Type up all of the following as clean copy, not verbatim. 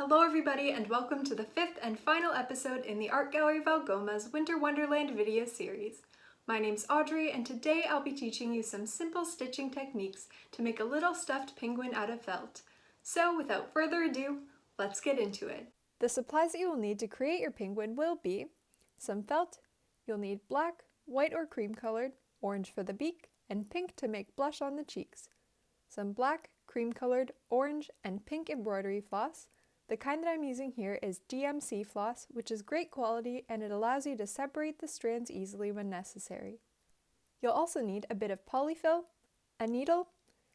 Hello everybody and welcome to the fifth and final episode in the Art Gallery of Algoma's Winter Wonderland video series. My name's Audrey and today I'll be teaching you some simple stitching techniques to make a little stuffed penguin out of felt. So without further ado, let's get into it. The supplies that you will need to create your penguin will be some felt. You'll need black, white or cream colored, orange for the beak, and pink to make blush on the cheeks. Some black, cream colored, orange, and pink embroidery floss. The kind that I'm using here is DMC floss, which is great quality and it allows you to separate the strands easily when necessary. You'll also need a bit of polyfill, a needle.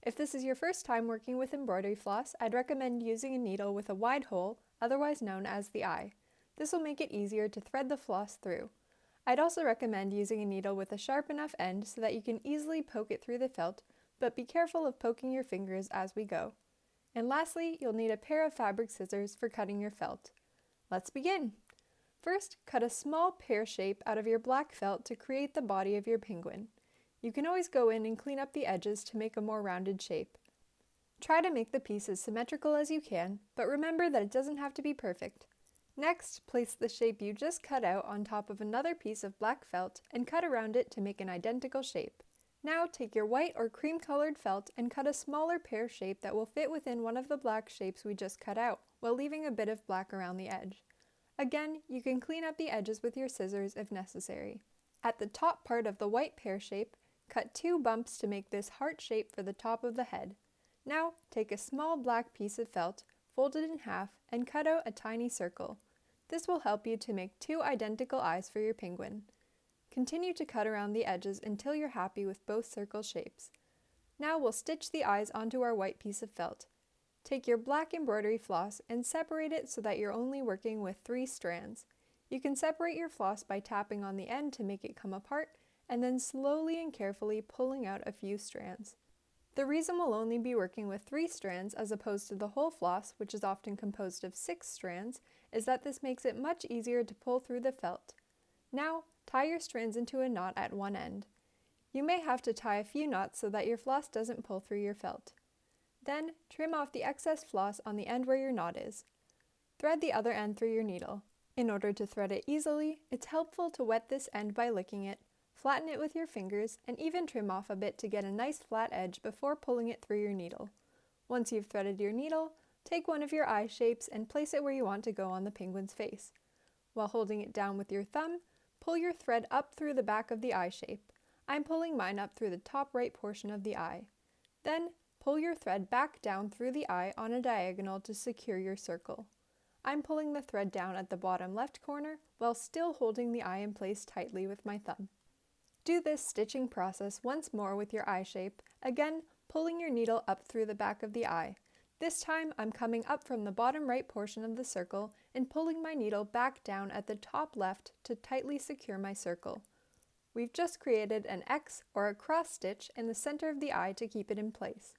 If this is your first time working with embroidery floss, I'd recommend using a needle with a wide hole, otherwise known as the eye. This will make it easier to thread the floss through. I'd also recommend using a needle with a sharp enough end so that you can easily poke it through the felt, but be careful of poking your fingers as we go. And lastly, you'll need a pair of fabric scissors for cutting your felt. Let's begin! First, cut a small pear shape out of your black felt to create the body of your penguin. You can always go in and clean up the edges to make a more rounded shape. Try to make the piece as symmetrical as you can, but remember that it doesn't have to be perfect. Next, place the shape you just cut out on top of another piece of black felt and cut around it to make an identical shape. Now take your white or cream colored felt and cut a smaller pear shape that will fit within one of the black shapes we just cut out, while leaving a bit of black around the edge. Again, you can clean up the edges with your scissors if necessary. At the top part of the white pear shape, cut 2 bumps to make this heart shape for the top of the head. Now take a small black piece of felt, fold it in half, and cut out a tiny circle. This will help you to make 2 identical eyes for your penguin. Continue to cut around the edges until you're happy with both circle shapes. Now we'll stitch the eyes onto our white piece of felt. Take your black embroidery floss and separate it so that you're only working with 3 strands. You can separate your floss by tapping on the end to make it come apart, and then slowly and carefully pulling out a few strands. The reason we'll only be working with 3 strands as opposed to the whole floss, which is often composed of 6 strands, is that this makes it much easier to pull through the felt. Now, tie your strands into a knot at one end. You may have to tie a few knots so that your floss doesn't pull through your felt. Then, trim off the excess floss on the end where your knot is. Thread the other end through your needle. In order to thread it easily, it's helpful to wet this end by licking it, flatten it with your fingers, and even trim off a bit to get a nice flat edge before pulling it through your needle. Once you've threaded your needle, take one of your eye shapes and place it where you want to go on the penguin's face. While holding it down with your thumb, pull your thread up through the back of the eye shape. I'm pulling mine up through the top right portion of the eye. Then, pull your thread back down through the eye on a diagonal to secure your circle. I'm pulling the thread down at the bottom left corner while still holding the eye in place tightly with my thumb. Do this stitching process once more with your eye shape, again pulling your needle up through the back of the eye. This time I'm coming up from the bottom right portion of the circle and pulling my needle back down at the top left to tightly secure my circle. We've just created an X or a cross stitch in the center of the eye to keep it in place.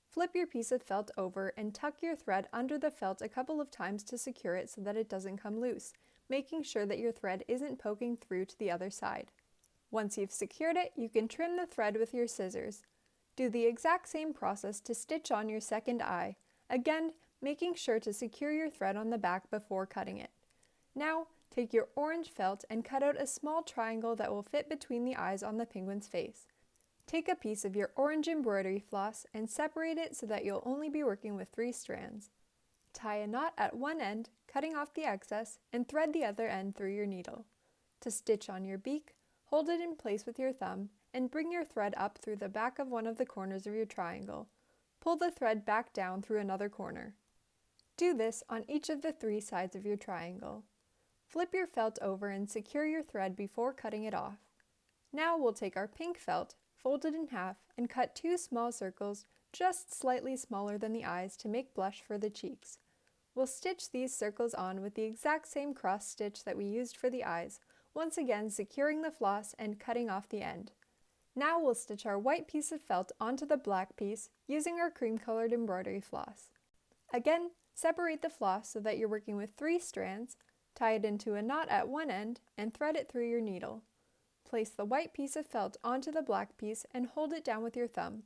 Flip your piece of felt over and tuck your thread under the felt a couple of times to secure it so that it doesn't come loose, making sure that your thread isn't poking through to the other side. Once you've secured it, you can trim the thread with your scissors. Do the exact same process to stitch on your second eye, again making sure to secure your thread on the back before cutting it. Now, take your orange felt and cut out a small triangle that will fit between the eyes on the penguin's face. Take a piece of your orange embroidery floss and separate it so that you'll only be working with 3 strands. Tie a knot at one end, cutting off the excess, and thread the other end through your needle. To stitch on your beak, hold it in place with your thumb and bring your thread up through the back of one of the corners of your triangle. Pull the thread back down through another corner. Do this on each of the 3 sides of your triangle. Flip your felt over and secure your thread before cutting it off. Now we'll take our pink felt, fold it in half, and cut 2 small circles just slightly smaller than the eyes to make blush for the cheeks. We'll stitch these circles on with the exact same cross stitch that we used for the eyes, once again securing the floss and cutting off the end. Now we'll stitch our white piece of felt onto the black piece using our cream-colored embroidery floss. Again, separate the floss so that you're working with 3 strands, tie it into a knot at one end, and thread it through your needle. Place the white piece of felt onto the black piece and hold it down with your thumb.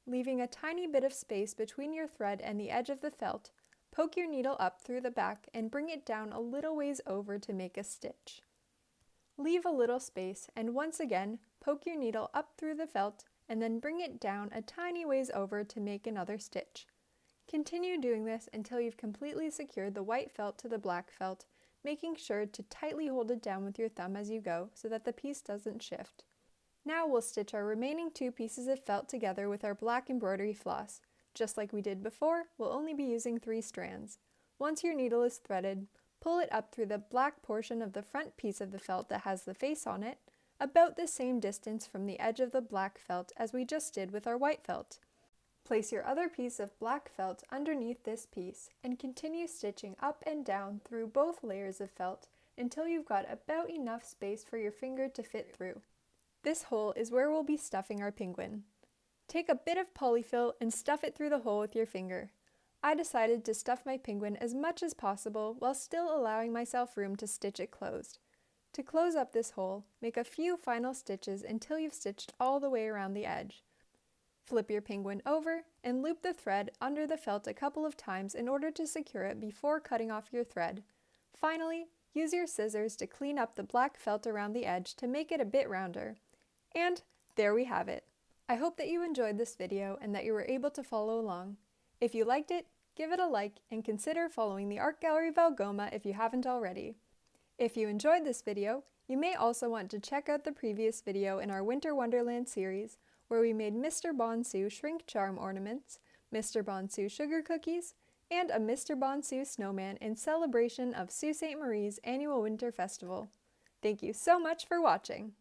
Leaving a tiny bit of space between your thread and the edge of the felt, poke your needle up through the back and bring it down a little ways over to make a stitch. Leave a little space and once again, poke your needle up through the felt and then bring it down a tiny ways over to make another stitch. Continue doing this until you've completely secured the white felt to the black felt, making sure to tightly hold it down with your thumb as you go so that the piece doesn't shift. Now we'll stitch our remaining 2 pieces of felt together with our black embroidery floss. Just like we did before, we'll only be using 3 strands. Once your needle is threaded, pull it up through the black portion of the front piece of the felt that has the face on it, about the same distance from the edge of the black felt as we just did with our white felt. Place your other piece of black felt underneath this piece and continue stitching up and down through both layers of felt until you've got about enough space for your finger to fit through. This hole is where we'll be stuffing our penguin. Take a bit of polyfill and stuff it through the hole with your finger. I decided to stuff my penguin as much as possible while still allowing myself room to stitch it closed. To close up this hole, make a few final stitches until you've stitched all the way around the edge. Flip your penguin over and loop the thread under the felt a couple of times in order to secure it before cutting off your thread. Finally, use your scissors to clean up the black felt around the edge to make it a bit rounder. And there we have it. I hope that you enjoyed this video and that you were able to follow along. If you liked it, give it a like and consider following the Art Gallery of Algoma if you haven't already. If you enjoyed this video, you may also want to check out the previous video in our Winter Wonderland series, where we made Mr. Bonsu shrink charm ornaments, Mr. Bonsu sugar cookies, and a Mr. Bonsu snowman in celebration of Sault Ste. Marie's annual winter festival. Thank you so much for watching!